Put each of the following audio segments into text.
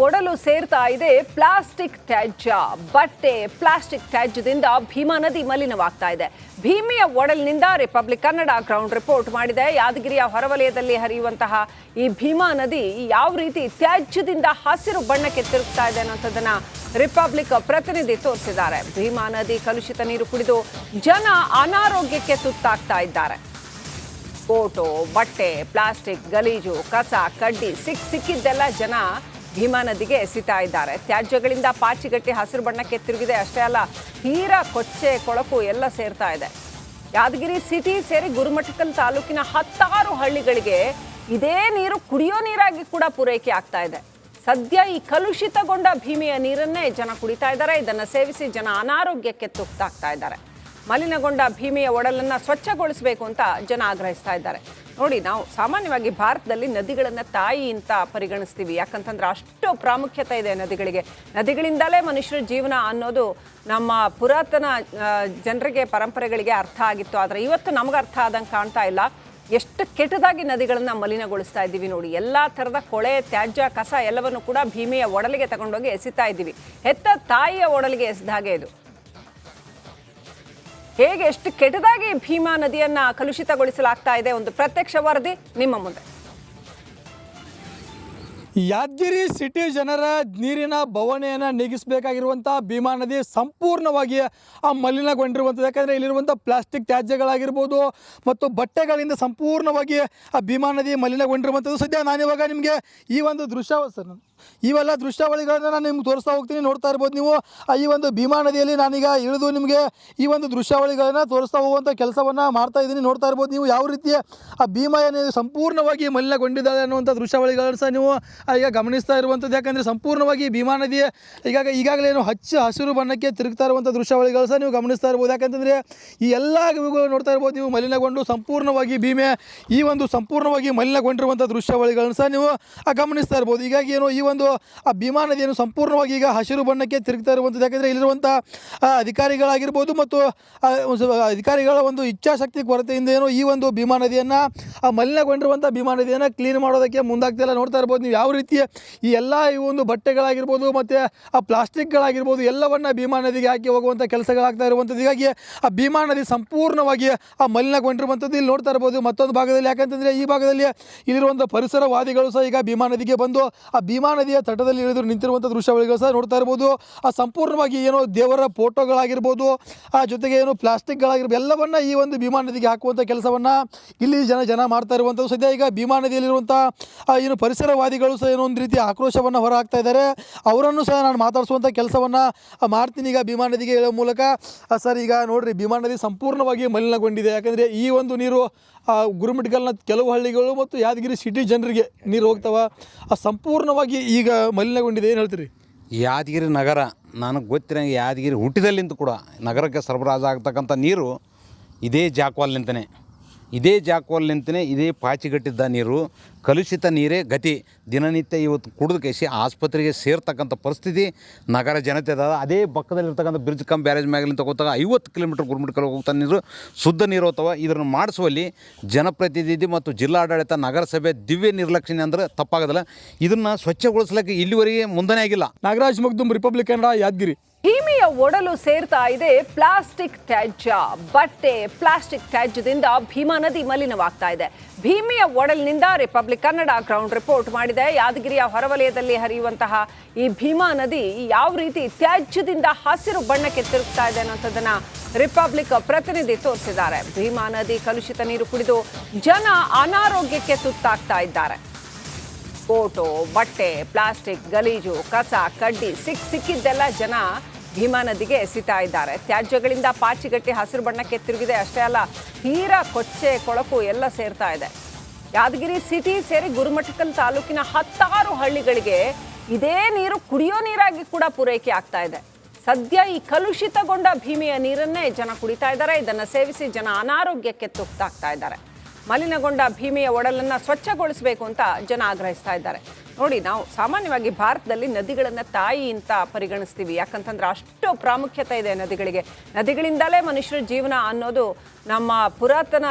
ಒಡಲು ಸೇರ್ತಾ ಇದೆ ಪ್ಲಾಸ್ಟಿಕ್ ತ್ಯಾಜ್ಯ. ಬಟ್ಟೆ ಪ್ಲಾಸ್ಟಿಕ್ ತ್ಯಾಜ್ಯದಿಂದ ಭೀಮಾ ನದಿ ಮಲಿನವಾಗ್ತಾ ಇದೆ. ಭೀಮಿಯ ಒಡಲಿನಿಂದ ರಿಪಬ್ಲಿಕ್ ಕನ್ನಡ ಗ್ರೌಂಡ್ ರಿಪೋರ್ಟ್ ಮಾಡಿದೆ. ಯಾದಗಿರಿಯ ಹೊರವಲಯದಲ್ಲಿ ಹರಿಯುವಂತಹ ಈ ಭೀಮಾ ನದಿ ಯಾವ ರೀತಿ ತ್ಯಾಜ್ಯದಿಂದ ಹಸಿರು ಬಣ್ಣಕ್ಕೆ ತಿರುಗ್ತಾ ಇದೆ ಅನ್ನೋದನ್ನ ರಿಪಬ್ಲಿಕ್ ಪ್ರತಿನಿಧಿ ತೋರಿಸಿದ್ದಾರೆ. ಭೀಮಾ ನದಿ ಕಲುಷಿತ ನೀರು ಕುಡಿದು ಜನ ಅನಾರೋಗ್ಯಕ್ಕೆ ತುತ್ತಾಗ್ತಾ ಇದ್ದಾರೆ. ಫೋಟೋ, ಬಟ್ಟೆ, ಪ್ಲಾಸ್ಟಿಕ್, ಗಲೀಜು, ಕಸ, ಕಡ್ಡಿ ಸಿಕ್ಕಿದ್ದೆಲ್ಲ ಜನ ಭೀಮಾ ನದಿಗೆ ಎಸಿತಾ ಇದ್ದಾರೆ. ತ್ಯಾಜ್ಯಗಳಿಂದ ಪಾಚಿಗಟ್ಟಿ ಹಸಿರು ಬಣ್ಣಕ್ಕೆ ತಿರುಗಿದೆ. ಅಷ್ಟೇ ಅಲ್ಲ, ತೀರಾ ಕೊಚ್ಚೆ ಕೊಳಕು ಎಲ್ಲ ಸೇರ್ತಾ ಇದೆ. ಯಾದಗಿರಿ ಸಿಟಿ ಸೇರಿ ಗುರುಮಠಕಲ್ ತಾಲೂಕಿನ 10 ಹಳ್ಳಿಗಳಿಗೆ ಇದೇ ನೀರು ಕುಡಿಯೋ ನೀರಾಗಿ ಕೂಡ ಪೂರೈಕೆ ಆಗ್ತಾ ಇದೆ. ಸದ್ಯ ಈ ಕಲುಷಿತಗೊಂಡ ಭೀಮೆಯ ನೀರನ್ನೇ ಜನ ಕುಡಿತಾ ಇದ್ದಾರೆ. ಇದನ್ನು ಸೇವಿಸಿ ಜನ ಅನಾರೋಗ್ಯಕ್ಕೆ ತುತ್ತಾಗ್ತಾ ಇದ್ದಾರೆ. ಮಲಿನಗೊಂಡ ಭೀಮೆಯ ಒಡಲನ್ನು ಸ್ವಚ್ಛಗೊಳಿಸಬೇಕು ಅಂತ ಜನ ಆಗ್ರಹಿಸ್ತಾ ಇದ್ದಾರೆ. ನೋಡಿ, ನಾವು ಸಾಮಾನ್ಯವಾಗಿ ಭಾರತದಲ್ಲಿ ನದಿಗಳನ್ನು ತಾಯಿ ಅಂತ ಪರಿಗಣಿಸ್ತೀವಿ. ಯಾಕಂತಂದ್ರೆ ಅಷ್ಟು ಪ್ರಾಮುಖ್ಯತೆ ಇದೆ ನದಿಗಳಿಗೆ. ನದಿಗಳಿಂದಲೇ ಮನುಷ್ಯರ ಜೀವನ ಅನ್ನೋದು ನಮ್ಮ ಪುರಾತನ ಜನರಿಗೆ, ಪರಂಪರೆಗಳಿಗೆ ಅರ್ಥ ಆಗಿತ್ತು. ಆದರೆ ಇವತ್ತು ನಮಗೆ ಅರ್ಥ ಆದಂಗೆ ಕಾಣ್ತಾ ಇಲ್ಲ. ಎಷ್ಟು ಕೆಟ್ಟದಾಗಿ ನದಿಗಳನ್ನು ಮಲಿನಗೊಳಿಸ್ತಾ ಇದ್ದೀವಿ ನೋಡಿ. ಎಲ್ಲ ಥರದ ಕೊಳೆ, ತ್ಯಾಜ್ಯ, ಕಸ ಎಲ್ಲವನ್ನು ಕೂಡ ಭೀಮೆಯ ಒಡಲಿಗೆ ತಗೊಂಡೋಗಿ ಎಸಿತಾ ಇದ್ದೀವಿ. ಹೆತ್ತ ತಾಯಿಯ ಒಡಲಿಗೆ ಎಸೆದ ಹಾಗೆ ಇದು. ಹೇಗೆ ಎಷ್ಟು ಕೆಟ್ಟದಾಗಿ ಭೀಮಾ ನದಿಯನ್ನ ಕಲುಷಿತಗೊಳಿಸಲಾಗ್ತಾ ಇದೆ, ಒಂದು ಪ್ರತ್ಯಕ್ಷ ವರದಿ ನಿಮ್ಮ ಮುಂದೆ. ಯಾದಗಿರಿ ಸಿಟಿ ಜನರ ನೀರಿನ ಬವಣೆಯನ್ನು ನೀಗಿಸಬೇಕಾಗಿರುವಂಥ ಭೀಮಾ ನದಿ ಸಂಪೂರ್ಣವಾಗಿ ಮಲಿನಗೊಂಡಿರುವಂಥದ್ದು. ಯಾಕಂದರೆ ಇಲ್ಲಿರುವಂಥ ಪ್ಲಾಸ್ಟಿಕ್ ತ್ಯಾಜ್ಯಗಳಾಗಿರ್ಬೋದು ಮತ್ತು ಬಟ್ಟೆಗಳಿಂದ ಸಂಪೂರ್ಣವಾಗಿ ಆ ಭೀಮಾ ನದಿ ಮಲಿನಗೊಂಡಿರುವಂಥದ್ದು. ಸದ್ಯ ನಾನಿವಾಗ ನಿಮಗೆ ಈ ಒಂದು ಇವೆಲ್ಲ ದೃಶ್ಯಾವಳಿಗಳನ್ನ ನಾನು ನಿಮ್ಗೆ ತೋರಿಸ್ತಾ ಹೋಗ್ತೀನಿ. ನೋಡ್ತಾ ಇರ್ಬೋದು ನೀವು. ಈ ಒಂದು ಭೀಮಾ ನದಿಯಲ್ಲಿ ನಾನೀಗ ಇಳಿದು ನಿಮಗೆ ಈ ಒಂದು ದೃಶ್ಯಾವಳಿಗಳನ್ನ ತೋರಿಸ್ತಾ ಹೋಗುವಂಥ ಕೆಲಸವನ್ನು ಮಾಡ್ತಾ ಇದ್ದೀನಿ. ನೋಡ್ತಾ ಇರ್ಬೋದು ನೀವು ಯಾವ ರೀತಿ ಆ ಭೀಮಾ ಏನಿದೆ ಸಂಪೂರ್ಣವಾಗಿ ಮಲಿನಗೊಂಡಿದ್ದಾಳೆ ಅನ್ನುವಂಥ ದೃಶ್ಯಾವಳಿಗಳನ್ನು ಸಹ ನೀವು ಈಗ ಗಮನಿಸ್ತಾ ಇರುವಂಥದ್ದು. ಯಾಕಂದರೆ ಸಂಪೂರ್ಣವಾಗಿ ಭೀಮಾ ನದಿ ಈಗಾಗಲೇ ಹಚ್ಚ ಹಸಿರು ಬಣ್ಣಕ್ಕೆ ತಿರುಗ್ತಾ ಇರುವಂಥ ದೃಶ್ಯಾವಳಿಗಳು ಸಹ ನೀವು ಗಮನಿಸ್ತಾ ಇರ್ಬೋದು. ಯಾಕಂತಂದರೆ ಈ ಎಲ್ಲ ನೋಡ್ತಾ ಇರ್ಬೋದು ನೀವು, ಮಲಿನಗೊಂಡು ಸಂಪೂರ್ಣವಾಗಿ ಭೀಮೆ ಸಂಪೂರ್ಣವಾಗಿ ಮಲಿನಗೊಂಡಿರುವಂಥ ದೃಶ್ಯಾವಳಿಗಳನ್ನು ಸಹ ನೀವು ಗಮನಿಸ್ತಾ ಇರ್ಬೋದು. ಹೀಗಾಗಿ ಏನು ಈ ಒಂದು ಆ ಭೀಮಾ ನದಿಯನ್ನು ಸಂಪೂರ್ಣವಾಗಿ ಈಗ ಹಸಿರು ಬಣ್ಣಕ್ಕೆ ತಿರುಗ್ತಾ ಇರುವಂಥದ್ದು. ಯಾಕೆಂದರೆ ಇಲ್ಲಿರುವಂಥ ಅಧಿಕಾರಿಗಳಾಗಿರ್ಬೋದು ಮತ್ತು ಅಧಿಕಾರಿಗಳ ಒಂದು ಇಚ್ಛಾಶಕ್ತಿ ಕೊರತೆಯಿಂದ ಏನು ಈ ಒಂದು ಭೀಮಾ ನದಿಯನ್ನು ಮಲಿನಗೊಂಡಿರುವಂಥ ಭೀಮಾ ನದಿಯನ್ನು ಕ್ಲೀನ್ ಮಾಡೋದಕ್ಕೆ ಮುಂದಾಗ್ತಿಲ್ಲ. ನೋಡ್ತಾ ಇರ್ಬೋದು ನೀವು ಯಾವ ರೀತಿ ಈ ಎಲ್ಲ ಈ ಒಂದು ಬಟ್ಟೆಗಳಾಗಿರ್ಬೋದು ಮತ್ತು ಆ ಪ್ಲಾಸ್ಟಿಕ್ಗಳಾಗಿರ್ಬೋದು ಎಲ್ಲವನ್ನ ಭೀಮಾ ನದಿಗೆ ಹಾಕಿ ಹೋಗುವಂಥ ಕೆಲಸಗಳಾಗ್ತಾ ಇರುವಂಥದ್ದು. ಹೀಗಾಗಿ ಆ ಭೀಮಾ ನದಿ ಸಂಪೂರ್ಣವಾಗಿ ಮಲಿನಗೊಂಡಿರುವಂಥದ್ದು ಇಲ್ಲಿ ನೋಡ್ತಾ ಇರ್ಬೋದು. ಮತ್ತೊಂದು ಭಾಗದಲ್ಲಿ ಯಾಕಂತಂದರೆ ಈ ಭಾಗದಲ್ಲಿ ಇಲ್ಲಿರುವಂಥ ಪರಿಸರವಾದಿಗಳು ಸಹ ಈಗ ಭೀಮಾ ನದಿಗೆ ಬಂದು ಆ ಭೀಮಾ ನದಿಯ ತಟದಲ್ಲಿ ಇಳಿದು ನಿಂತಿರುವಂಥ ದೃಶ್ಯಾವಳಿಗಳು ಸಹ ನೋಡ್ತಾ ಇರ್ಬೋದು. ಆ ಸಂಪೂರ್ಣವಾಗಿ ಏನೋ ದೇವರ ಫೋಟೋಗಳಾಗಿರ್ಬೋದು, ಆ ಜೊತೆಗೆ ಏನು ಪ್ಲಾಸ್ಟಿಕ್ಗಳಾಗಿರ್ಬೋದು ಎಲ್ಲವನ್ನ ಈ ಒಂದು ಭೀಮಾ ನದಿಗೆ ಹಾಕುವಂಥ ಕೆಲಸವನ್ನು ಇಲ್ಲಿ ಜನ ಮಾಡ್ತಾ ಇರುವಂಥದ್ದು. ಸದ್ಯ ಈಗ ಭೀಮಾ ನದಿಯಲ್ಲಿರುವಂಥ ಏನು ಪರಿಸರವಾದಿಗಳು ಸಹ ಏನೋ ಒಂದು ರೀತಿ ಆಕ್ರೋಶವನ್ನು ಹೊರ ಹಾಕ್ತಾ ಇದ್ದಾರೆ. ಅವರನ್ನು ಸಹ ನಾನು ಮಾತಾಡಿಸುವಂಥ ಕೆಲಸವನ್ನು ಮಾಡ್ತೀನಿ ಈಗ ಭೀಮಾ ನದಿಗೆ ಇಳೋ ಮೂಲಕ. ಸರ್, ಈಗ ನೋಡಿರಿ, ಭೀಮಾ ನದಿ ಸಂಪೂರ್ಣವಾಗಿ ಮಲಿನಗೊಂಡಿದೆ. ಯಾಕಂದರೆ ಈ ಒಂದು ನೀರು ಗುರುಮಿಟ್ಕಲ್ನ ಕೆಲವು ಹಳ್ಳಿಗಳು ಮತ್ತು ಯಾದಗಿರಿ ಸಿಟಿ ಜನರಿಗೆ ನೀರು ಹೋಗ್ತಾವ. ಸಂಪೂರ್ಣವಾಗಿ ಈಗ ಮಲಿನಗೊಂಡಿದೆ. ಏನು ಹೇಳ್ತೀರಿ? ಯಾದಗಿರಿ ನಗರ ನನಗೆ ಗೊತ್ತಿರಂಗೆ ಯಾದಗಿರಿ ಹುಟ್ಟಿದಲ್ಲಿಂದ ಕೂಡ ನಗರಕ್ಕೆ ಸರಬರಾಜು ಆಗ್ತಕ್ಕಂಥ ನೀರು ಇದೇ ಜಾಕ್ವಾಲ್ನಿಂತನೇ ಇದೇ ಪಾಚಿಗಟ್ಟಿದ್ದ ನೀರು, ಕಲುಷಿತ ನೀರೇ ಗತಿ. ದಿನನಿತ್ಯ ಇವತ್ತು ಕುಡಿದು ಕೇಸಿ ಆಸ್ಪತ್ರೆಗೆ ಸೇರ್ತಕ್ಕಂಥ ಪರಿಸ್ಥಿತಿ ನಗರ ಜನತೆ ಅದ. ಅದೇ ಪಕ್ಕದಲ್ಲಿರ್ತಕ್ಕಂಥ ಬ್ರಿಡ್ಜ್ ಕಮ್ ಬ್ಯಾರೇಜ್ ಮ್ಯಾಗಲಿಂದ ತಗೋತಾಗ 50 ಕಿಲೋಮೀಟರ್ ಗುರುಮಿಟ್ಕಲ್ ಹೋಗ್ತಾ ನೀರು ಶುದ್ಧ ನೀರು ಹೋಗ್ತಾವ. ಇದನ್ನು ಮಾಡಿಸುವಲ್ಲಿ ಜನಪ್ರತಿನಿಧಿ ಮತ್ತು ಜಿಲ್ಲಾಡಳಿತ, ನಗರಸಭೆ ದಿವ್ಯ ನಿರ್ಲಕ್ಷ್ಯ ಅಂದರೆ ತಪ್ಪಾಗೋದಿಲ್ಲ. ಇದನ್ನು ಸ್ವಚ್ಛಗೊಳಿಸ್ಲಿಕ್ಕೆ ಇಲ್ಲಿವರೆಗೆ ಮುಂದನೇ ಆಗಿಲ್ಲ. ನಾಗರಾಜ್ ಮಗ್ದುಮ್, ರಿಪಬ್ಲಿಕ್ ಕನ್ನಡ, ಯಾದಗಿರಿ. ಭೀಮೆಯ ಒಡಲು ಸೇರ್ತಾ ಇದೆ ಪ್ಲಾಸ್ಟಿಕ್ ತ್ಯಾಜ್ಯ. ಬಟ್ಟೆ ಪ್ಲಾಸ್ಟಿಕ್ ತ್ಯಾಜ್ಯದಿಂದ ಭೀಮಾ ನದಿ ಮಲಿನವಾಗ್ತಾ ಇದೆ. ಭೀಮೆಯ ಒಡಲಿನಿಂದ ರಿಪಬ್ಲಿಕ್ ಕನ್ನಡ ಗ್ರೌಂಡ್ ರಿಪೋರ್ಟ್ ಮಾಡಿದೆ. ಯಾದಗಿರಿಯ ಹೊರವಲಯದಲ್ಲಿ ಹರಿಯುವಂತಹ ಈ ಭೀಮಾ ನದಿ ಯಾವ ರೀತಿ ತ್ಯಾಜ್ಯದಿಂದ ಹಸಿರು ಬಣ್ಣಕ್ಕೆ ತಿರುಗ್ತಾ ಇದೆ ಅನ್ನೋದನ್ನ ರಿಪಬ್ಲಿಕ್ ಪ್ರತಿನಿಧಿ ತೋರಿಸಿದ್ದಾರೆ. ಭೀಮಾ ನದಿ ಕಲುಷಿತ ನೀರು ಕುಡಿದು ಜನ ಅನಾರೋಗ್ಯಕ್ಕೆ ತುತ್ತಾಗ್ತಾ ಇದ್ದಾರೆ. ಫೋಟೋ, ಬಟ್ಟೆ, ಪ್ಲಾಸ್ಟಿಕ್, ಗಲೀಜು, ಕಸ, ಕಡ್ಡಿ ಸಿಕ್ಕಿದ್ದೆಲ್ಲ ಜನ ಭೀಮಾ ನದಿಗೆ ಎಸಿತಾ ಇದ್ದಾರೆ. ತ್ಯಾಜ್ಯಗಳಿಂದ ಪಾಚಿಗಟ್ಟಿ ಹಸಿರು ಬಣ್ಣಕ್ಕೆ ತಿರುಗಿದೆ. ಅಷ್ಟೇ ಅಲ್ಲ, ತೀರಾ ಕೊಚ್ಚೆ ಕೊಳಕು ಎಲ್ಲ ಸೇರ್ತಾ ಇದೆ. ಯಾದಗಿರಿ ಸಿಟಿ ಸೇರಿ ಗುರುಮಠಕಲ್ ತಾಲೂಕಿನ 10 ಹಳ್ಳಿಗಳಿಗೆ ಇದೇ ನೀರು ಕುಡಿಯೋ ನೀರಾಗಿ ಕೂಡ ಪೂರೈಕೆ ಆಗ್ತಾ ಇದೆ. ಸದ್ಯ ಈ ಕಲುಷಿತಗೊಂಡ ಭೀಮೆಯ ನೀರನ್ನೇ ಜನ ಕುಡಿತಾ ಇದ್ದಾರೆ. ಇದನ್ನು ಸೇವಿಸಿ ಜನ ಅನಾರೋಗ್ಯಕ್ಕೆ ತುತ್ತಾಗ್ತಾ ಇದ್ದಾರೆ. ಮಲಿನಗೊಂಡ ಭೀಮೆಯ ಒಡಲನ್ನು ಸ್ವಚ್ಛಗೊಳಿಸಬೇಕು ಅಂತ ಜನ ಆಗ್ರಹಿಸ್ತಾ ಇದ್ದಾರೆ. ನೋಡಿ, ನಾವು ಸಾಮಾನ್ಯವಾಗಿ ಭಾರತದಲ್ಲಿ ನದಿಗಳನ್ನು ತಾಯಿ ಅಂತ ಪರಿಗಣಿಸ್ತೀವಿ. ಯಾಕಂತಂದ್ರೆ ಅಷ್ಟು ಪ್ರಾಮುಖ್ಯತೆ ಇದೆ ನದಿಗಳಿಗೆ. ನದಿಗಳಿಂದಲೇ ಮನುಷ್ಯರ ಜೀವನ ಅನ್ನೋದು ನಮ್ಮ ಪುರಾತನ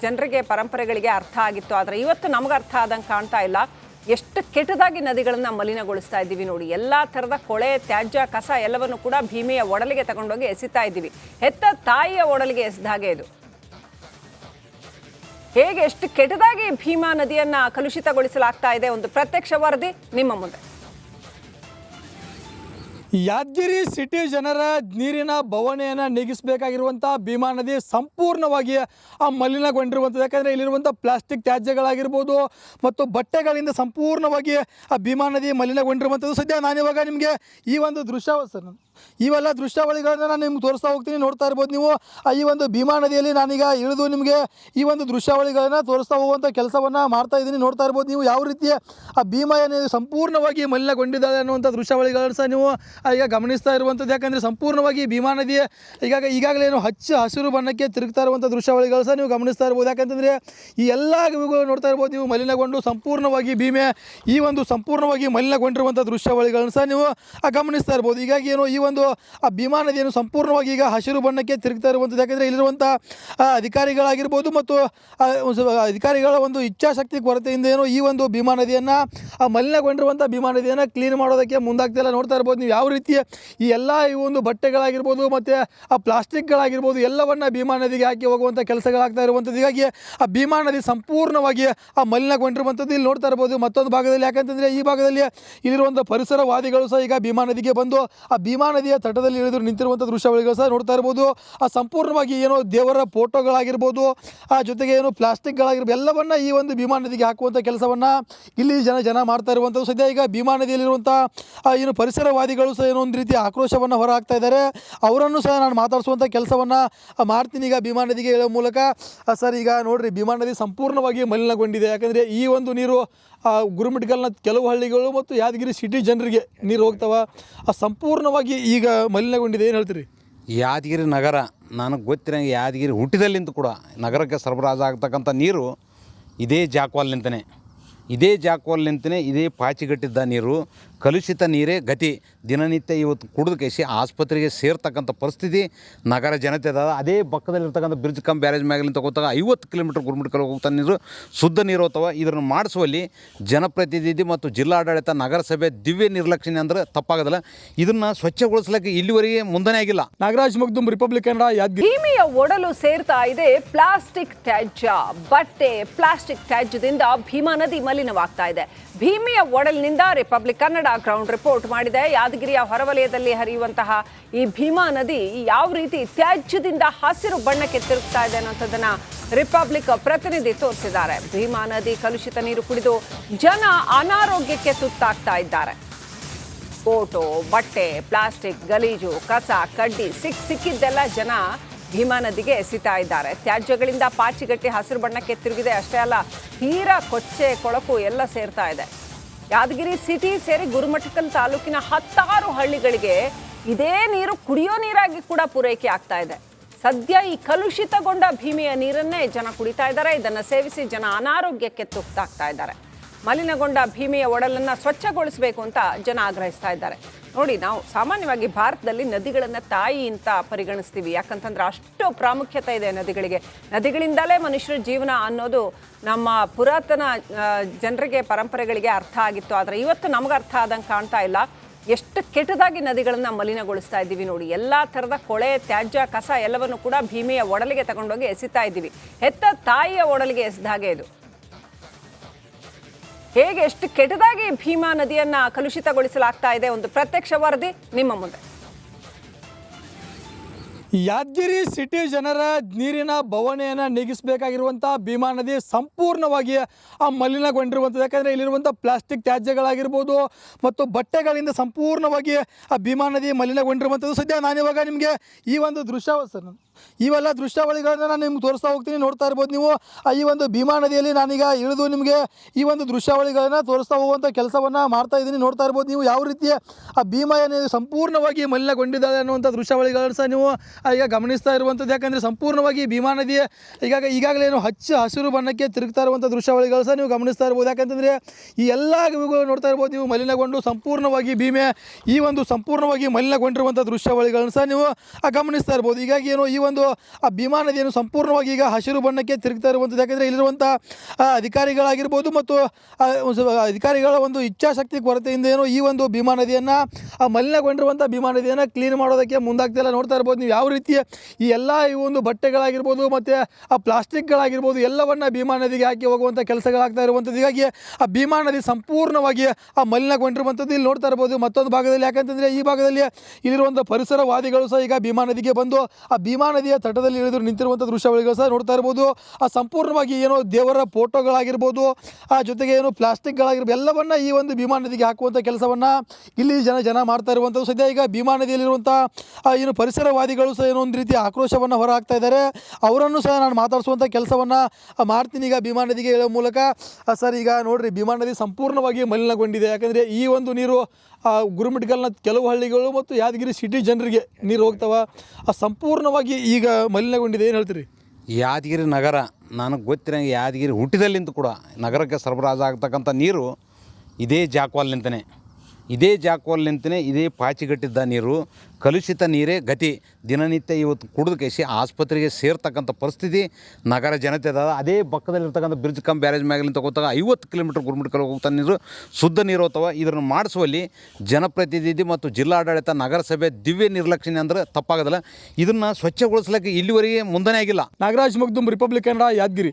ಜನರಿಗೆ, ಪರಂಪರೆಗಳಿಗೆ ಅರ್ಥ ಆಗಿತ್ತು. ಆದರೆ ಇವತ್ತು ನಮಗೆ ಅರ್ಥ ಆದಂಗೆ ಕಾಣ್ತಾ ಇಲ್ಲ. ಎಷ್ಟು ಕೆಟ್ಟದಾಗಿ ನದಿಗಳನ್ನು ಮಲಿನಗೊಳಿಸ್ತಾ ಇದ್ದೀವಿ ನೋಡಿ. ಎಲ್ಲ ಥರದ ಕೊಳೆ, ತ್ಯಾಜ್ಯ, ಕಸ ಎಲ್ಲವನ್ನು ಕೂಡ ಭೀಮೆಯ ಒಡಲಿಗೆ ತಗೊಂಡೋಗಿ ಎಸಿತಾ ಇದ್ದೀವಿ. ಹೆತ್ತ ತಾಯಿಯ ಒಡಲಿಗೆ ಎಸೆದ ಹಾಗೆ ಇದು. ಹೇಗೆ ಎಷ್ಟು ಕೆಟ್ಟದಾಗಿ ಭೀಮಾ ನದಿಯನ್ನ ಕಲುಷಿತಗೊಳಿಸಲಾಗ್ತಾ ಇದೆ, ಒಂದು ಪ್ರತ್ಯಕ್ಷ ವರದಿ ನಿಮ್ಮ ಮುಂದೆ. ಯಾದಗಿರಿ ಸಿಟಿ ಜನರ ನೀರಿನ ಬವಣೆಯನ್ನು ನೀಗಿಸಬೇಕಾಗಿರುವಂಥ ಭೀಮಾ ನದಿ ಸಂಪೂರ್ಣವಾಗಿ ಮಲಿನಗೊಂಡಿರುವಂಥದ್ದು. ಯಾಕಂದರೆ ಇಲ್ಲಿರುವಂಥ ಪ್ಲಾಸ್ಟಿಕ್ ತ್ಯಾಜ್ಯಗಳಾಗಿರ್ಬೋದು ಮತ್ತು ಬಟ್ಟೆಗಳಿಂದ ಸಂಪೂರ್ಣವಾಗಿ ಆ ಭೀಮಾ ನದಿ ಮಲಿನಗೊಂಡಿರುವಂಥದ್ದು. ಸದ್ಯ ನಾನಿವಾಗ ನಿಮಗೆ ಈ ಒಂದು ಇವೆಲ್ಲ ದೃಶ್ಯಾವಳಿಗಳನ್ನ ನಾನು ನಿಮ್ಗೆ ತೋರಿಸ್ತಾ ಹೋಗ್ತೀನಿ. ನೋಡ್ತಾ ಇರ್ಬೋದು ನೀವು ಈ ಒಂದು ಭೀಮಾ ನದಿಯಲ್ಲಿ ನಾನೀಗ ಇಳಿದು ನಿಮಗೆ ಈ ಒಂದು ದೃಶ್ಯಾವಳಿಗಳನ್ನ ತೋರಿಸ್ತಾ ಹೋಗುವಂಥ ಕೆಲಸವನ್ನು ಮಾಡ್ತಾ ಇದ್ದೀನಿ. ನೋಡ್ತಾ ಇರ್ಬೋದು ನೀವು ಯಾವ ರೀತಿ ಆ ಭೀಮಾ ಏನಿದೆ ಸಂಪೂರ್ಣವಾಗಿ ಮಲಿನಗೊಂಡಿದ್ದಾಳೆ ಅನ್ನುವಂಥ ದೃಶ್ಯಾವಳಿಗಳನ್ನು ಸಹ ನೀವು ಈಗ ಗಮನಿಸ್ತಾ ಇರುವಂಥದ್ದು. ಯಾಕಂದರೆ ಸಂಪೂರ್ಣವಾಗಿ ಭೀಮಾ ನದಿ ಈಗಾಗಲೇ ಏನು ಹಸಿರು ಬಣ್ಣಕ್ಕೆ ತಿರುಗ್ತಾ ಇರುವಂಥ ದೃಶ್ಯಾವಳಿಗಳು ಸಹ ನೀವು ಗಮನಿಸ್ತಾ ಇರ್ಬೋದು. ಯಾಕಂತಂದರೆ ಈ ಎಲ್ಲ ಇವುಗಳು ನೋಡ್ತಾ ಇರ್ಬೋದು ನೀವು ಮಲಿನಗೊಂಡು ಸಂಪೂರ್ಣವಾಗಿ ಭೀಮೆ ಸಂಪೂರ್ಣವಾಗಿ ಮಲಿನಗೊಂಡಿರುವಂಥ ದೃಶ್ಯಾವಳಿಗಳನ್ನು ಸಹ ನೀವು ಗಮನಿಸ್ತಾ ಇರ್ಬೋದು. ಹೀಗಾಗಿ ಏನು ಈ ಒಂದು ಆ ಭೀಮಾ ನದಿಯನ್ನು ಸಂಪೂರ್ಣವಾಗಿ ಈಗ ಹಸಿರು ಬಣ್ಣಕ್ಕೆ ತಿರುಗ್ತಾ ಇರುವಂಥದ್ದು. ಯಾಕೆಂದರೆ ಇಲ್ಲಿರುವಂಥ ಅಧಿಕಾರಿಗಳಾಗಿರ್ಬೋದು ಮತ್ತು ಅಧಿಕಾರಿಗಳ ಒಂದು ಇಚ್ಛಾಶಕ್ತಿ ಕೊರತೆಯಿಂದ ಏನು ಈ ಒಂದು ಭೀಮಾ ನದಿಯನ್ನು ಮಲಿನಗೊಂಡಿರುವಂಥ ಭೀಮಾ ನದಿಯನ್ನು ಕ್ಲೀನ್ ಮಾಡೋದಕ್ಕೆ ಮುಂದಾಗ್ತಿಲ್ಲ. ನೋಡ್ತಾ ಇರ್ಬೋದು ನೀವು ಯಾವ ರೀತಿ ಈ ಒಂದು ಬಟ್ಟೆಗಳಾಗಿರ್ಬೋದು ಮತ್ತು ಆ ಪ್ಲಾಸ್ಟಿಕ್ಗಳಾಗಿರ್ಬೋದು ಎಲ್ಲವನ್ನು ಭೀಮಾ ನದಿಗೆ ಹಾಕಿ ಹೋಗುವಂಥ ಕೆಲಸಗಳಾಗ್ತಾ ಇರುವಂಥದ್ದು. ಹೀಗಾಗಿ ಆ ಭೀಮಾ ನದಿ ಸಂಪೂರ್ಣವಾಗಿ ಮಲಿನಗೊಂಡಿರುವಂಥದ್ದು ಇಲ್ಲಿ ನೋಡ್ತಾ ಇರ್ಬೋದು. ಮತ್ತೊಂದು ಭಾಗದಲ್ಲಿ ಯಾಕಂತಂದರೆ ಈ ಭಾಗದಲ್ಲಿ ಇಲ್ಲಿರುವಂಥ ಪರಿಸರವಾದಿಗಳು ಸಹ ಈಗ ಭೀಮಾ ನದಿಗೆ ಬಂದು ಆ ಭೀಮಾ ನದಿಯ ತಟದಲ್ಲಿ ಇಳಿದು ನಿಂತಿರುವಂಥ ದೃಶ್ಯಾವಳಿಗಳು ಸಹ ನೋಡ್ತಾ ಇರ್ಬೋದು. ಆ ಸಂಪೂರ್ಣವಾಗಿ ಏನೋ ದೇವರ ಫೋಟೋಗಳಾಗಿರ್ಬೋದು, ಆ ಜೊತೆಗೆ ಏನು ಪ್ಲಾಸ್ಟಿಕ್ಗಳಾಗಿರ್ಬೋದು ಎಲ್ಲವನ್ನ ಈ ಒಂದು ಭೀಮಾ ನದಿಗೆ ಹಾಕುವಂಥ ಕೆಲಸವನ್ನು ಇಲ್ಲಿ ಜನ ಮಾಡ್ತಾ ಇರುವಂಥದ್ದು. ಸದ್ಯ ಈಗ ಭೀಮಾ ನದಿಯಲ್ಲಿರುವಂಥ ಏನು ಪರಿಸರವಾದಿಗಳು ಸಹ ಏನೋ ಒಂದು ರೀತಿ ಆಕ್ರೋಶವನ್ನು ಹೊರ ಹಾಕ್ತಾ ಇದ್ದಾರೆ. ಅವರನ್ನು ಸಹ ನಾನು ಮಾತಾಡಿಸುವಂಥ ಕೆಲಸವನ್ನು ಮಾಡ್ತೀನಿ ಈಗ ಭೀಮಾ ನದಿಗೆ ಇಳೋ ಮೂಲಕ. ಸರ್, ಈಗ ನೋಡಿರಿ ಭೀಮಾ ನದಿ ಸಂಪೂರ್ಣವಾಗಿ ಮಲಿನಗೊಂಡಿದೆ. ಯಾಕಂದರೆ ಈ ಒಂದು ನೀರು ಗುರುಮಿಟ್ಕಲ್ನ ಕೆಲವು ಹಳ್ಳಿಗಳು ಮತ್ತು ಯಾದಗಿರಿ ಸಿಟಿ ಜನರಿಗೆ ನೀರು ಹೋಗ್ತಾವ, ಸಂಪೂರ್ಣವಾಗಿ ಈಗ ಮಲಿನಗೊಂಡಿದೆ. ಏನು ಹೇಳ್ತೀರಿ? ಯಾದಗಿರಿ ನಗರ ನನಗೆ ಗೊತ್ತಿರಂಗೆ ಯಾದಗಿರಿ ಹುಟ್ಟಿದಲ್ಲಿಂದ ಕೂಡ ನಗರಕ್ಕೆ ಸರಬರಾಜು ಆಗ್ತಕ್ಕಂಥ ನೀರು ಇದೇ ಜಾಕ್ವಾಲ್ನಿಂತನೇ ಇದೇ ಪಾಚಿಗಟ್ಟಿದ್ದ ನೀರು, ಕಲುಷಿತ ನೀರೇ ಗತಿ. ದಿನನಿತ್ಯ ಇವತ್ತು ಕುಡಿದು ಕೇಸಿ ಆಸ್ಪತ್ರೆಗೆ ಸೇರ್ತಕ್ಕಂಥ ಪರಿಸ್ಥಿತಿ ನಗರ ಜನತೆ ಅದ. ಅದೇ ಪಕ್ಕದಲ್ಲಿರ್ತಕ್ಕಂಥ ಬ್ರಿಡ್ಜ್ ಕಮ್ ಬ್ಯಾರೇಜ್ ಮ್ಯಾಗಲಿಂದ ತಗೋತಾಗ 50 ಕಿಲೋಮೀಟರ್ ಗುರುಮಿಟ್ಕಲ್ ಹೋಗ್ತಾ ನೀರು ಶುದ್ಧ ನೀರು ಹೋಗ್ತಾವ. ಇದನ್ನು ಮಾಡಿಸುವಲ್ಲಿ ಜನಪ್ರತಿನಿಧಿ ಮತ್ತು ಜಿಲ್ಲಾಡಳಿತ, ನಗರಸಭೆ ದಿವ್ಯ ನಿರ್ಲಕ್ಷ್ಯ ಅಂದರೆ ತಪ್ಪಾಗೋದಿಲ್ಲ. ಇದನ್ನು ಸ್ವಚ್ಛಗೊಳಿಸ್ಲಿಕ್ಕೆ ಇಲ್ಲಿವರೆಗೆ ಮುಂದನೇ ಆಗಿಲ್ಲ. ನಾಗರಾಜ್ ಮಗ್ದುಮ್, ರಿಪಬ್ಲಿಕ್ ಕನ್ನಡ, ಯಾದಗಿರಿ. ಭೀಮೆಯ ಒಡಲು ಸೇರ್ತಾ ಇದೆ ಪ್ಲಾಸ್ಟಿಕ್ ತ್ಯಾಜ್ಯ, ಬಟ್ಟೆ, ಪ್ಲಾಸ್ಟಿಕ್ ತ್ಯಾಜ್ಯದಿಂದ ಭೀಮಾ ನದಿ ಮಲಿನವಾಗ್ತಾ ಇದೆ. ಭೀಮೆಯ ಒಡಲಿನಿಂದ ರಿಪಬ್ಲಿಕ್ ಕನ್ನಡ ಗ್ರೌಂಡ್ ರಿಪೋರ್ಟ್ ಮಾಡಿದೆ. ಯಾದಗಿರಿಯ ಹೊರವಲಯದಲ್ಲಿ ಹರಿಯುವಂತಹ ಈ ಭೀಮಾ ನದಿ ಯಾವ ರೀತಿ ತ್ಯಾಜ್ಯದಿಂದ ಹಸಿರು ಬಣ್ಣಕ್ಕೆ ತಿರುಗ್ತಾ ಇದೆ ಅನ್ನೋಂಥದ್ದನ್ನ ರಿಪಬ್ಲಿಕ್ ಪ್ರತಿನಿಧಿ ತೋರಿಸಿದ್ದಾರೆ. ಭೀಮಾ ನದಿ ಕಲುಷಿತ ನೀರು ಕುಡಿದು ಜನ ಅನಾರೋಗ್ಯಕ್ಕೆ ತುತ್ತಾಗ್ತಾ ಇದ್ದಾರೆ. ಫೋಟೋ, ಬಟ್ಟೆ, ಪ್ಲಾಸ್ಟಿಕ್, ಗಲೀಜು, ಕಸ, ಕಡ್ಡಿ ಸಿಕ್ಕಿದ್ದೆಲ್ಲ ಜನ ಭೀಮಾ ನದಿಗೆ ಎಸಿತಾ ಇದ್ದಾರೆ. ತ್ಯಾಜ್ಯಗಳಿಂದ ಪಾಚಿಗಟ್ಟಿ ಹಸಿರು ಬಣ್ಣಕ್ಕೆ ತಿರುಗಿದೆ. ಅಷ್ಟೇ ಅಲ್ಲ, ತೀರಾ ಕೊಚ್ಚೆ, ಕೊಳಕು ಎಲ್ಲ ಸೇರ್ತಾ ಇದೆ. ಯಾದಗಿರಿ ಸಿಟಿ ಸೇರಿ ಗುರುಮಠಕಲ್ ತಾಲೂಕಿನ 10 ಹಳ್ಳಿಗಳಿಗೆ ಇದೇ ನೀರು ಕುಡಿಯೋ ನೀರಾಗಿ ಕೂಡ ಪೂರೈಕೆ ಆಗ್ತಾ ಇದೆ. ಸದ್ಯ ಈ ಕಲುಷಿತಗೊಂಡ ಭೀಮೆಯ ನೀರನ್ನೇ ಜನ ಕುಡಿತಾ ಇದ್ದಾರೆ. ಇದನ್ನು ಸೇವಿಸಿ ಜನ ಅನಾರೋಗ್ಯಕ್ಕೆ ತುತ್ತಾಗ್ತಾ ಇದ್ದಾರೆ. ಮಲಿನಗೊಂಡ ಭೀಮೆಯ ಒಡಲನ್ನು ಸ್ವಚ್ಛಗೊಳಿಸಬೇಕು ಅಂತ ಜನ ಆಗ್ರಹಿಸ್ತಾ ಇದ್ದಾರೆ. ನೋಡಿ, ನಾವು ಸಾಮಾನ್ಯವಾಗಿ ಭಾರತದಲ್ಲಿ ನದಿಗಳನ್ನು ತಾಯಿ ಅಂತ ಪರಿಗಣಿಸ್ತೀವಿ. ಯಾಕಂತಂದ್ರೆ ಅಷ್ಟು ಪ್ರಾಮುಖ್ಯತೆ ಇದೆ ನದಿಗಳಿಗೆ. ನದಿಗಳಿಂದಲೇ ಮನುಷ್ಯರ ಜೀವನ ಅನ್ನೋದು ನಮ್ಮ ಪುರಾತನ ಜನರಿಗೆ, ಪರಂಪರೆಗಳಿಗೆ ಅರ್ಥ ಆಗಿತ್ತು. ಆದರೆ ಇವತ್ತು ನಮಗೆ ಅರ್ಥ ಆದಂಗೆ ಕಾಣ್ತಾ ಇಲ್ಲ. ಎಷ್ಟು ಕೆಟ್ಟದಾಗಿ ನದಿಗಳನ್ನು ಮಲಿನಗೊಳಿಸ್ತಾ ಇದ್ದೀವಿ ನೋಡಿ. ಎಲ್ಲ ಥರದ ಕೊಳೆ, ತ್ಯಾಜ್ಯ, ಕಸ ಎಲ್ಲವನ್ನು ಕೂಡ ಭೀಮೆಯ ಒಡಲಿಗೆ ತಗೊಂಡೋಗಿ ಎಸಿತಾ ಇದ್ದೀವಿ. ಹೆತ್ತ ತಾಯಿಯ ಒಡಲಿಗೆ ಎಸೆದ ಹಾಗೆ ಇದು. ಹೇಗೆ ಎಷ್ಟು ಕೆಟ್ಟದಾಗಿ ಭೀಮಾ ನದಿಯನ್ನ ಕಲುಷಿತಗೊಳಿಸಲಾಗ್ತಾ ಇದೆ, ಒಂದು ಪ್ರತ್ಯಕ್ಷ ವರದಿ ನಿಮ್ಮ ಮುಂದೆ. ಯಾದಗಿರಿ ಸಿಟಿ ಜನರ ನೀರಿನ ಬವಣೆಯನ್ನು ನೀಗಿಸಬೇಕಾಗಿರುವಂಥ ಭೀಮಾ ನದಿ ಸಂಪೂರ್ಣವಾಗಿ ಮಲಿನಗೊಂಡಿರುವಂಥದ್ದು. ಯಾಕಂದರೆ ಇಲ್ಲಿರುವಂಥ ಪ್ಲಾಸ್ಟಿಕ್ ತ್ಯಾಜ್ಯಗಳಾಗಿರ್ಬೋದು ಮತ್ತು ಬಟ್ಟೆಗಳಿಂದ ಸಂಪೂರ್ಣವಾಗಿ ಆ ಭೀಮಾ ನದಿ ಮಲಿನಗೊಂಡಿರುವಂಥದ್ದು. ಸದ್ಯ ನಾನಿವಾಗ ನಿಮಗೆ ಈ ಒಂದು ಇವೆಲ್ಲ ದೃಶ್ಯಾವಳಿಗಳನ್ನ ನಾನು ನಿಮ್ಗೆ ತೋರಿಸ್ತಾ ಹೋಗ್ತೀನಿ. ನೋಡ್ತಾ ಇರ್ಬೋದು ನೀವು ಈ ಒಂದು ಭೀಮಾ ನದಿಯಲ್ಲಿ ನಾನೀಗ ಇಳಿದು ನಿಮಗೆ ಈ ಒಂದು ದೃಶ್ಯಾವಳಿಗಳನ್ನ ತೋರಿಸ್ತಾ ಹೋಗುವಂಥ ಕೆಲಸವನ್ನು ಮಾಡ್ತಾ ಇದ್ದೀನಿ. ನೋಡ್ತಾ ಇರ್ಬೋದು ನೀವು ಯಾವ ರೀತಿ ಆ ಭೀಮಾ ಏನಿದೆ ಸಂಪೂರ್ಣವಾಗಿ ಮಲಿನಗೊಂಡಿದ್ದಾಳೆ ಅನ್ನುವಂಥ ದೃಶ್ಯಾವಳಿಗಳನ್ನು ಸಹ ನೀವು ಈಗ ಗಮನಿಸ್ತಾ ಇರುವಂಥದ್ದು. ಯಾಕಂದರೆ ಸಂಪೂರ್ಣವಾಗಿ ಭೀಮಾ ನದಿ ಈಗಾಗಲೇ ಏನು ಹಸಿರು ಬಣ್ಣಕ್ಕೆ ತಿರುಗ್ತಾ ಇರುವಂಥ ದೃಶ್ಯಾವಳಿಗಳು ಸಹ ನೀವು ಗಮನಿಸ್ತಾ ಇರ್ಬೋದು. ಯಾಕಂತಂದರೆ ಈ ಎಲ್ಲ ಇವುಗಳು ನೋಡ್ತಾ ಇರ್ಬೋದು ನೀವು, ಮಲಿನಗೊಂಡು ಸಂಪೂರ್ಣವಾಗಿ ಭೀಮೆ ಈ ಒಂದು ಸಂಪೂರ್ಣವಾಗಿ ಮಲಿನಗೊಂಡಿರುವಂಥ ದೃಶ್ಯಾವಳಿಗಳನ್ನು ಸಹ ನೀವು ಗಮನಿಸ್ತಾ ಇರ್ಬೋದು. ಹೀಗಾಗಿ ಏನು ಈ ಒಂದು ಭೀಮಾ ನದಿಯನ್ನು ಸಂಪೂರ್ಣವಾಗಿ ಈಗ ಹಸಿರು ಬಣ್ಣಕ್ಕೆ ತಿರುಗ್ತಾ ಇರುವಂಥದ್ದು. ಯಾಕಂದರೆ ಇಲ್ಲಿರುವಂಥ ಅಧಿಕಾರಿಗಳಾಗಿರ್ಬೋದು ಮತ್ತು ಅಧಿಕಾರಿಗಳ ಒಂದು ಇಚ್ಛಾಶಕ್ತಿ ಕೊರತೆಯಿಂದ ಏನು ಈ ಒಂದು ಭೀಮಾ ನದಿಯನ್ನು ಮಲಿನಗೊಂಡಿರುವಂಥ ಭೀಮಾ ನದಿಯನ್ನು ಕ್ಲೀನ್ ಮಾಡೋದಕ್ಕೆ ಮುಂದಾಗ್ತಿಲ್ಲ. ನೋಡ್ತಾ ಇರ್ಬೋದು ನೀವು ಯಾವ ರೀತಿ ಈ ಎಲ್ಲ ಈ ಒಂದು ಬಟ್ಟೆಗಳಾಗಿರ್ಬೋದು ಮತ್ತು ಪ್ಲಾಸ್ಟಿಕ್ಗಳಾಗಿರ್ಬೋದು ಎಲ್ಲವನ್ನ ಭೀಮಾ ನದಿಗೆ ಹಾಕಿ ಹೋಗುವಂಥ ಕೆಲಸಗಳಾಗ್ತಾ ಇರುವಂಥದ್ದು. ಹೀಗಾಗಿ ಭೀಮಾ ನದಿ ಸಂಪೂರ್ಣವಾಗಿ ಮಲಿನಗೊಂಡಿರುವಂಥದ್ದು ಇಲ್ಲಿ ನೋಡ್ತಾ ಇರ್ಬೋದು. ಮತ್ತೊಂದು ಭಾಗದಲ್ಲಿ ಯಾಕಂತಂದರೆ ಈ ಭಾಗದಲ್ಲಿ ಇಲ್ಲಿರುವಂಥ ಪರಿಸರವಾದಿಗಳು ಸಹ ಈಗ ಭೀಮಾ ನದಿಗೆ ಬಂದು ಭೀಮಾ ನದಿಯ ತಟದಲ್ಲಿ ಇಳಿದು ನಿಂತಿರುವಂಥ ದೃಶ್ಯಾವಳಿಗಳು ಸಹ ನೋಡ್ತಾ ಇರ್ಬೋದು. ಸಂಪೂರ್ಣವಾಗಿ ಏನೋ ದೇವರ ಫೋಟೋಗಳಾಗಿರ್ಬೋದು, ಜೊತೆಗೆ ಏನು ಪ್ಲಾಸ್ಟಿಕ್ಗಳಾಗಿರ್ಬೋದು ಎಲ್ಲವನ್ನ ಈ ಒಂದು ಭೀಮಾ ನದಿಗೆ ಹಾಕುವಂಥ ಕೆಲಸವನ್ನು ಇಲ್ಲಿ ಜನ ಮಾಡ್ತಾ ಇರುವಂಥದ್ದು. ಸದ್ಯ ಈಗ ಭೀಮಾ ನದಿಯಲ್ಲಿರುವಂಥ ಏನು ಪರಿಸರವಾದಿಗಳು ಸಹ ಏನೋ ಒಂದು ರೀತಿ ಆಕ್ರೋಶವನ್ನು ಹೊರ ಹಾಕ್ತಾ ಇದ್ದಾರೆ. ಅವರನ್ನು ಸಹ ನಾನು ಮಾತಾಡಿಸುವಂಥ ಕೆಲಸವನ್ನು ಮಾಡ್ತೀನಿ ಈಗ ಭೀಮಾ ನದಿಗೆ ಹೇಳೋ ಮೂಲಕ. ಸರ್, ಈಗ ನೋಡಿರಿ, ಭೀಮಾ ನದಿ ಸಂಪೂರ್ಣವಾಗಿ ಮಲಿನಗೊಂಡಿದೆ. ಯಾಕಂದರೆ ಈ ಒಂದು ನೀರು ಗುರುಮಿಟ್ಕಲ್ನ ಕೆಲವು ಹಳ್ಳಿಗಳು ಮತ್ತು ಯಾದಗಿರಿ ಸಿಟಿ ಜನರಿಗೆ ನೀರು ಹೋಗ್ತಾವ, ಸಂಪೂರ್ಣವಾಗಿ ಈಗ ಮಲಿನಗೊಂಡಿದೆ. ಏನು ಹೇಳ್ತೀರಿ? ಯಾದಗಿರಿ ನಗರ ನನಗೆ ಗೊತ್ತಿರಂಗೆ ಯಾದಗಿರಿ ಹುಟ್ಟಿದಲ್ಲಿಂದ ಕೂಡ ನಗರಕ್ಕೆ ಸರಬರಾಜು ಆಗ್ತಕ್ಕಂಥ ನೀರು ಇದೇ ಜಾಕ್ವಾಲ್ನಿಂತನೇ ಇದೇ ಪಾಚಿಗಟ್ಟಿದ್ದ ನೀರು, ಕಲುಷಿತ ನೀರೇ ಗತಿ. ದಿನನಿತ್ಯ ಇವತ್ತು ಕುಡಿದು ಕೇಸಿ ಆಸ್ಪತ್ರೆಗೆ ಸೇರ್ತಕ್ಕಂಥ ಪರಿಸ್ಥಿತಿ ನಗರ ಜನತೆ ಅದ. ಅದೇ ಪಕ್ಕದಲ್ಲಿರ್ತಕ್ಕಂಥ ಬ್ರಿಡ್ಜ್ ಕಮ್ ಬ್ಯಾರೇಜ್ ಮ್ಯಾಗಲಿಂದ ತಗೋತಾಗ 50 ಕಿಲೋಮೀಟರ್ ಗುರುಮಿಟ್ಕಲ್ ಹೋಗ್ತಾ ನೀರು ಶುದ್ಧ ನೀರು ಹೋಗ್ತಾವ. ಇದನ್ನು ಮಾಡಿಸುವಲ್ಲಿ ಜನಪ್ರತಿನಿಧಿ ಮತ್ತು ಜಿಲ್ಲಾಡಳಿತ, ನಗರಸಭೆ ದಿವ್ಯ ನಿರ್ಲಕ್ಷ್ಯ ಅಂದರೆ ತಪ್ಪಾಗೋದಿಲ್ಲ. ಇದನ್ನು ಸ್ವಚ್ಛಗೊಳಿಸ್ಲಿಕ್ಕೆ ಇಲ್ಲಿವರೆಗೆ ಮುಂದನೇ ಆಗಿಲ್ಲ. ನಾಗರಾಜ್ ಮಗ್ದುಮ್, ರಿಪಬ್ಲಿಕ್ ಕನ್ನಡ, ಯಾದಗಿರಿ.